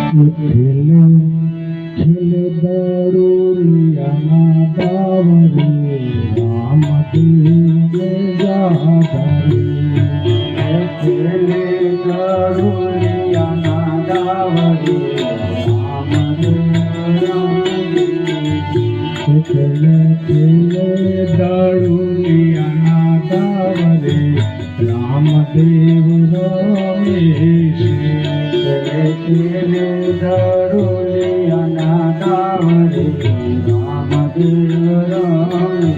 ખેલે ખેલે દડુલિયાના દાવરે રામદેવ જાધારી ખેલે દડુલિયાના દાવરે ખેલે ખેલે દડુલિયાના દાવરે રામદેવ રમે ખેલે દડુલિયાના દાવરે રામદેવ રમે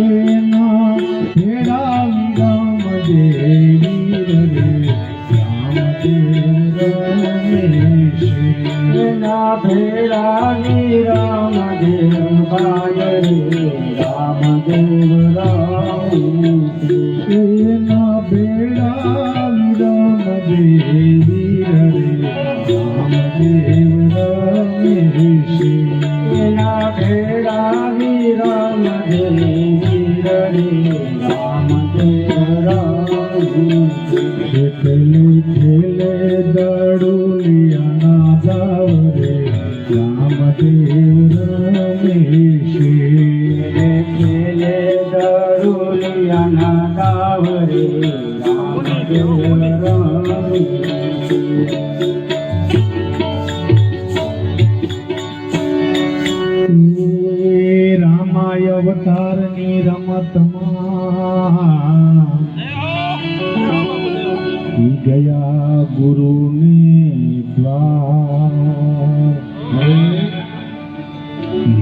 એના ભેડા રામદેવ રે રામદેવ રમે એના ભેળાની રામદેવ ભાય રે રામદેવ રમે એના ભેડા રામદેવ રે રામદેવ રમે એના ભેળાની રામદેવ રે રામદેવ રમે ખેલે ખેલે દડુલિયાના દાવરે રામદેવ રમે ખેલે દડુલિયાના દાવરે રામદેવ રમે રામાય અવતારની રમતમાં ગયા ગુરુને દ્વાર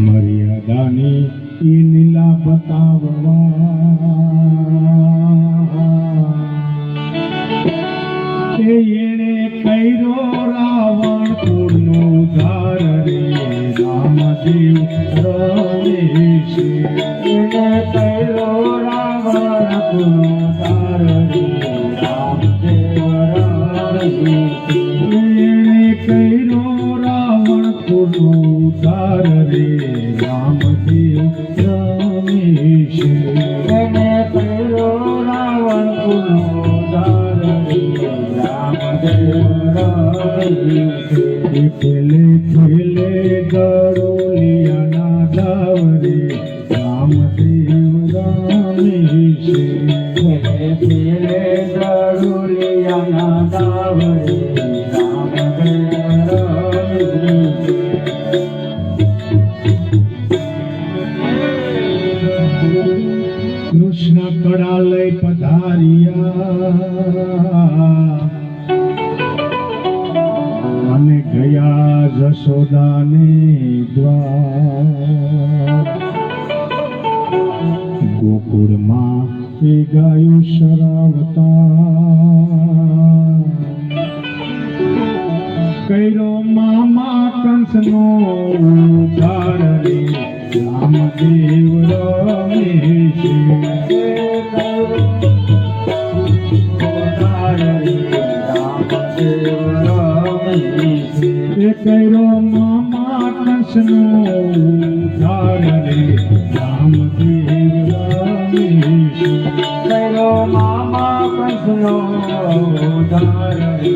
મર્યાદાની એ લીલા બતાવવા એણે કર્યો રાવણ કુળનો ઉદ્ધાર રે રામદેવ રમે એને કર્યો રાવણ કુળનો ઉદ્ધાર રે રામદેવ રમે એણે કર્યો રાવણ કુળનો ઉદ્ધાર રે રામદેવ રમે એને કર્યો રાવણ કુળનો ઉદ્ધાર રે રામદેવ રમે ખેલે ખેલે દડુલિયાના દાવરે રામદેવ રમે ખેલે દડુલિયાના દાવરે રામદેવ રમે કૃષ્ણ કડા લઈ પધાર્યા અને ગયા જશોદાને દ્વાર ગોકુળમાં એ ગાયો શરાવતા કર્યો મામા કંસનો ઉદ્ધાર રે રામદેવ રમે કર્યો મામા કંસનો ઉદ્ધાર રે રામદેવ રમે કર્યો મામા કંસનો ઉદ્ધાર રે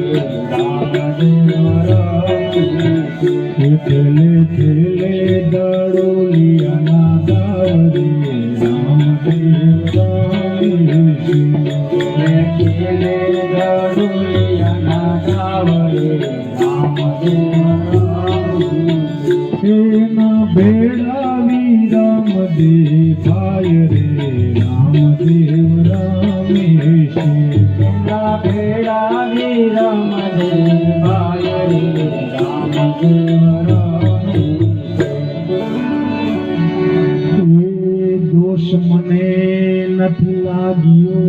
રામદેવ રમે ખેલે ખેલે દડુલિયાના દાવરે રામદેવ રમે ખેલે દડુલિયાના દાવરે રામદેવ રમે એના ભેળાવી રામદેવ ભાય રે રામદેવ રમે એના ભેળાવી રામદેવ ભાય રે રામદેવ રમે એ દોષ મને નથી લાગ્યો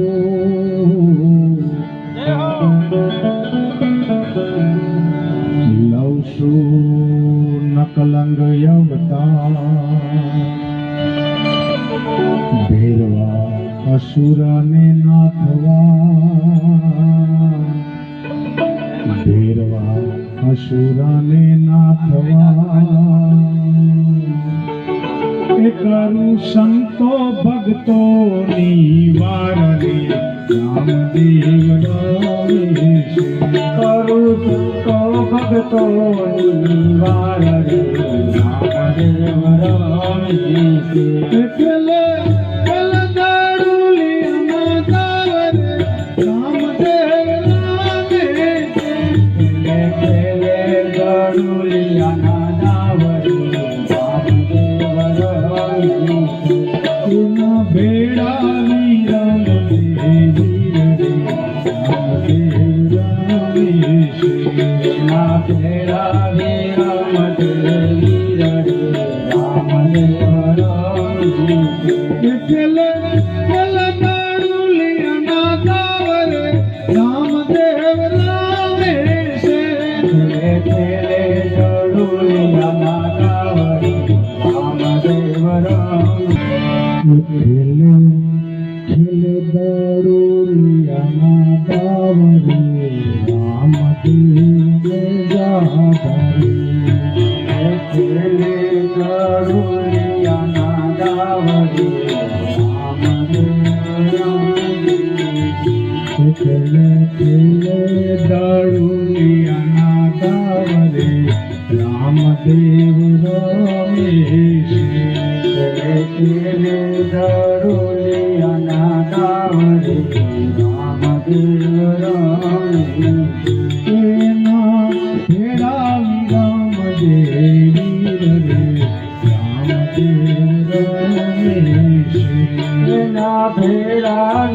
લઉં છું નકલંગ અવતાર ભેરવા અસુરાને નાથવા ભેરવા અસુરાને નાથવા એ કરું સંતો ભક્તોની વાર રે રામદેવ રમે છે. કરું સંતો ભક્તોની વાર રે રામદેવ રમે છે. ખેલે ખેલે દારૂલિયાના દાવરે રામદેવ રમે છે. ખેલે ખેલે ગરુલિયાના દાવરે રામદેવ રમે છે. એના ભેળા રામદેવ રે રામદેવ રમે છે. ના ભેળા રામદેવ રે રામદેવ રમે છે. ખેલે ખેલે દારૂલિયાના દાવરે રામદેવ રમે છે. ખેલે ખેલે ગરુલિયાના દાવરે રામદેવ રમે છે. ખેલે ખેલે દારૂલિયાના દાવરે રામદેવ જાગરે. ખેલે ગરુલિયાના દાવરે રામદેવ રમે છે. ખેલે ખેલે દારૂલિયાના દાવરે રામદેવ રમે છે. ખેલે ખેલે ગરુલિયાના દાવરે રામદેવ રમે છે. એના ભેળા રામદેવ રે રામદેવ રમે છે. એના ભેળા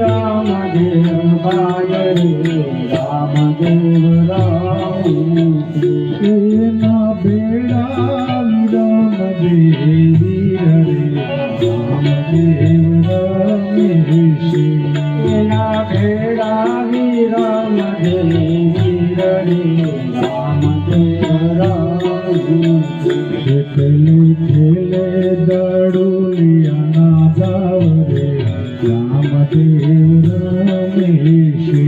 રામદેવ ભાય રે રામદેવ રમે છે. એના ભેળા રામદેવ રે રામદેવ રમે છે. એના ભેળા રામદેવ રે રામદેવ રમે છે. ખેલે ખેલે દારૂલિયાના દાવરે રામદેવ રમે છે.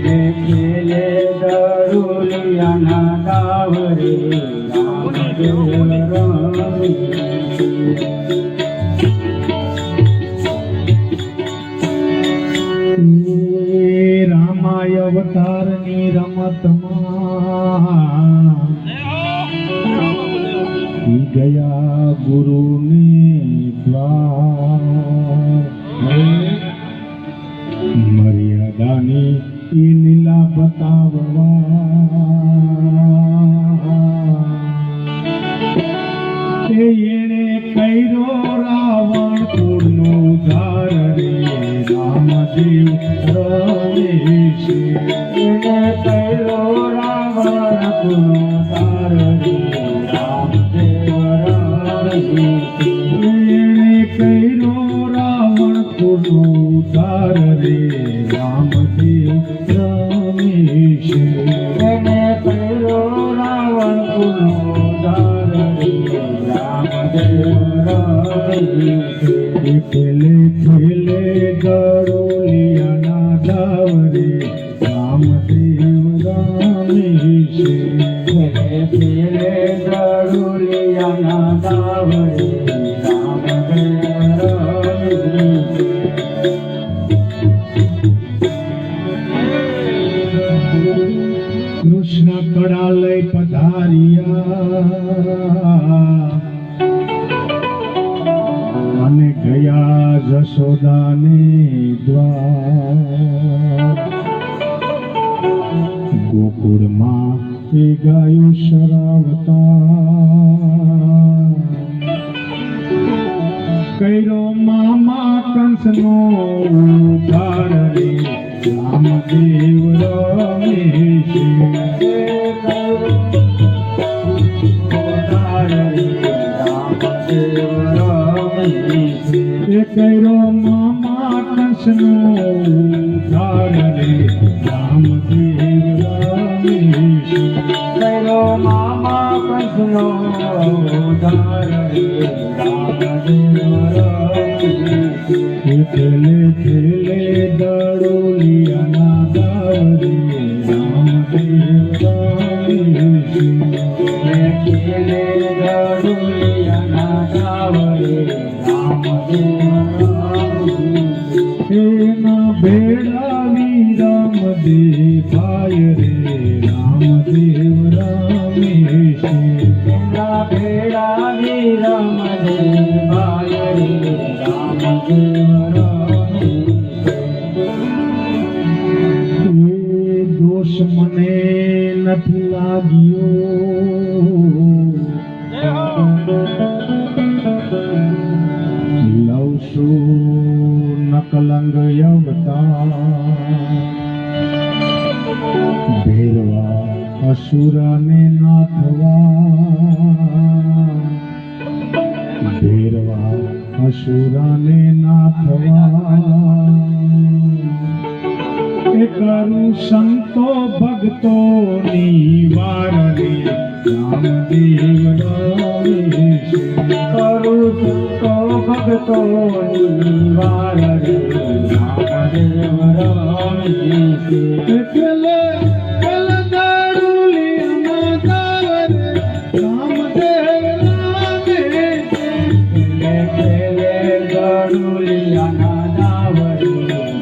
ખેલે ખેલે ગરુલિયાના દાવરે રામદેવ રમે છે. રામાય અવતારની રમતમાં ગયા ગુરુને દ્વાર. મર્યાદાની એ લીલા બતાવવા એણે કર્યો રાવણ કુળનો ઉદ્ધાર રે રામદેવ રમે છે. એને કર્યો રાવણ કુળનો ઉદ્ધાર રે રામદેવ રમે છે. એણે કર્યો રાવણ કુળનો ઉદ્ધાર રે રામદેવ રમે છે. એને કર્યો રાવણ કુળનો ઉદ્ધાર રે રામદેવ રમે છે. ખેલે ખેલે ગરુલિયાના દાવરે રામદેવ રમે છે. ખેલે ખેલે ગરુલિયાના દાવરે રામદેવ રમે છે. કૃષ્ણ કડા લઈ પધાર્યા અને ગયા જશોદાને દ્વાર. ગોકુળમાં એ ગાયો શરાવતા કર્યો મામા કંસનો ઉદ્ધાર રે રામદેવ રમે છે. એ કર્યો મામા કંસનો ઉદ્ધાર રે રામદેવ રમે છે. કર્યો મામા કંસનો ઉદ્ધાર રે રામદેવ રમે છે. ખેલે ખેલે દારૂલિયાના દાવરે રામદેવ રમે છે. ખેલે ગરુલિયાના દાવરે રામદેવ રમે છે. એના છે. એના ભેળા વિરમદે ભાય રે રામદેવ રમે એ દોષ મને નથી લાગ્યો, લઉં છું નકલંગ અવતાર, ભેરવા અસુરને નાથવા, ભેરવા અસુરને નાથવા. એ કરું સંતો ભક્તોની વાર રે રામદેવ રમે છે. કરું સંતો ભક્તોની વાર રે રામદેવ રમે છે. એટલે દારૂલિયાના દાવ રે રામદેવ રમે છે. ખેલે ગરુલિયાના દાવ રે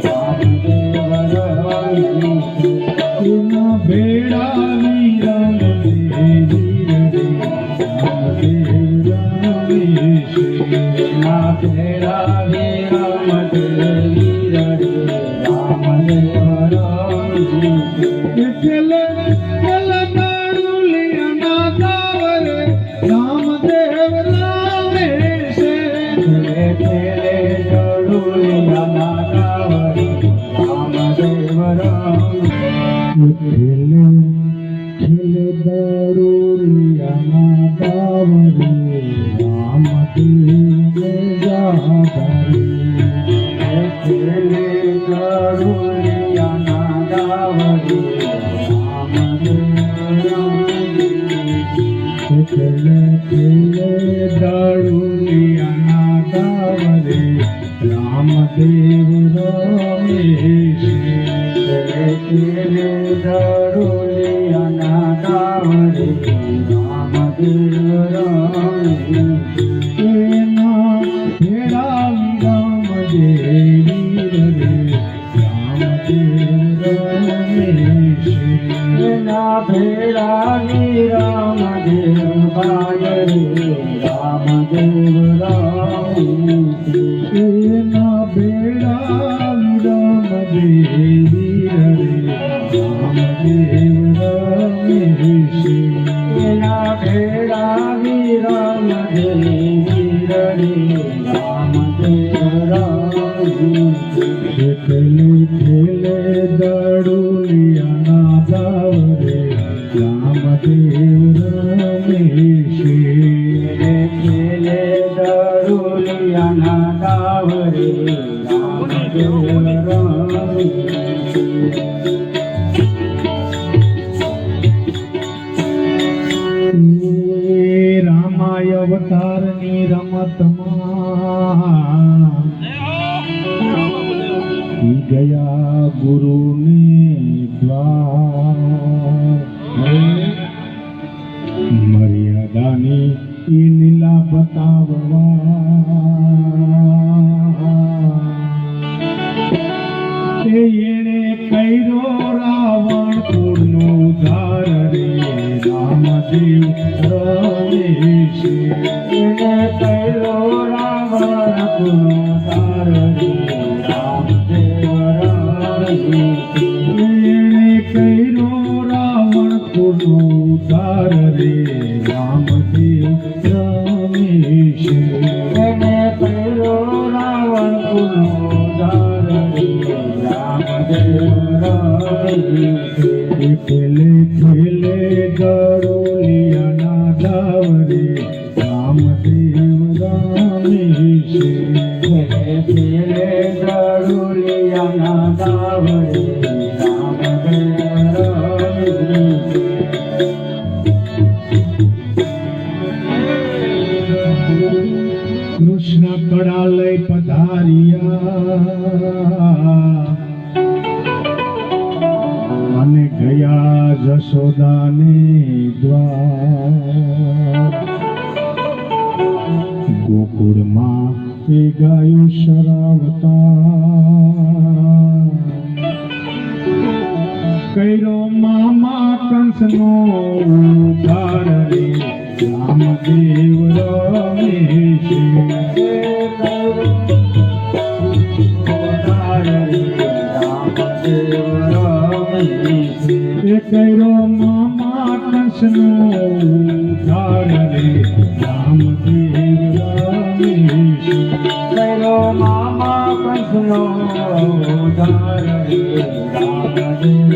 રામદેવ રમે છે. એના ભેળા વિરમદે વીર રે રામદેવ રમે છે. એના ભેળા વિરમદે વીર રે રામદેવ રમે છે. એટલે દારૂલિયાના દાવ રે રામદેવ રમે છે. ખેલે ગરુલિયાના દાવ રે રામદેવ રમે ખેલે ખેલે દારૂલિયાના દાવ રે રામદેવ જાગરે. ખેલે ગરુલિયાના દાવ રે રામદેવ રમે ખેલે ખેલે દારૂલિયાના દાવ રે રામદેવ રમે છે. ખેલે ગરુલિયાના દાવ રે રામદેવ રમે એના ભેળા વિરમદે વીર રે રામદેવ રમે છે. એના ભેળા વિરમદેવ ભાય રે રામદેવ રમે છે. એના ભેળા વિરમદે વીર રે રામદેવ રમે છે. એના ભેળા વિરમદે વીર રે રામદેવ રમે છે. ખેલે ખેલે દારૂલિયાના દાવ રે રામદેવ રમે છે. ખેલે ગરુલિયાના દાવ રે રામદેવ રમે છે. એ રામાય અવતારની રમતમાં ઈ ગયા ગુરુને દ્વાર, મર્યાદાની ઈ લીલા બતાવવા. એણે કર્યો રાવણ કુળનો ઉદ્ધાર રે રામદેવ રમે છે. એને કર્યો રાવણ કુળનો ઉદ્ધાર રે રામદેવ રમે છે. એણે કર્યો રાવણ કુળનો ઉદ્ધાર રે રામદેવ રમે છે. એને કર્યો રાવણ કુળનો ઉદ્ધાર રે રામદેવ રમે છે. ખેલે ખેલે ગરુલિયાના દાવ રે રામદેવ રમે છે. ખેલે ગરુલિયાના દાવ રે રામદેવ રમે છે. કૃષ્ણ કળા લઈ પધાર્યા અને ગયા જશોદાને દ્વાર. ગોકુળમાં એ ગાયું શરાવતા, કર્યો મામા કંસનો ઉધાર રે રામદેવ રમે છે. એ કર્યો મામા કંસનો ઉધાર રે રામદેવ રમે છે. મામા કૃષ્ણનો ઉદ્ધાર રે રામદેવ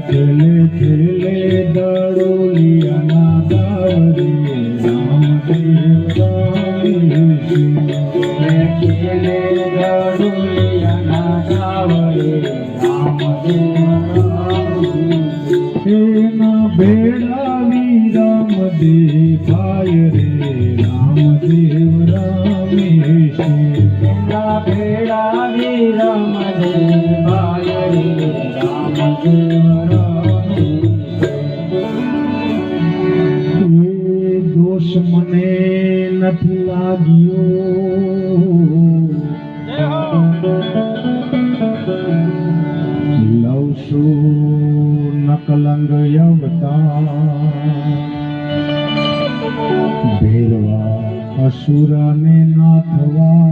ખેલે ખેલે દડોલિયાના દાવ રે રામદેવ રમે છે. ખેલે ગરુડિયાના ગાવરે રામદેવ એના બેડા વિરામ દેખાય રે રામદેવ રમે છે. એના ભેળા વિરમ દેવાય રે રામદેવ એ દોષ મને નથી લાગ્યો લઉં છું નકલંગ અવતાર ભેરવા અસુરને નાથવા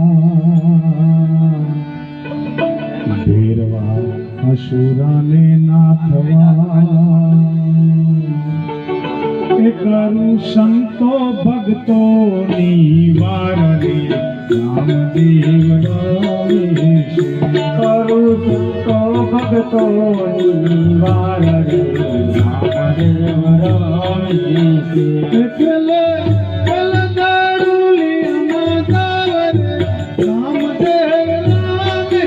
ભેરવા અસુરને નાથવા એ કરું સંતો ભક્તોની વાર રે રામદેવ રમે છે. કરું તો ભક્તોની વાર રે રામદેવ રમે છે. એટલે પેલા દારૂલિયામાં દાવ રે રામદેવ રમે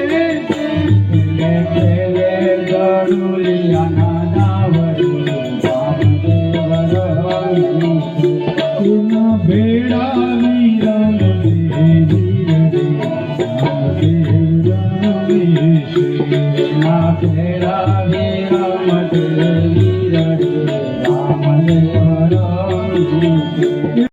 છે. ખેલે ગરુડિયાના ગાવરે રામદેવ રમે છે. એના બેડા વિરામ દેવી રે રામદેવ રમે છે. ના ભેળા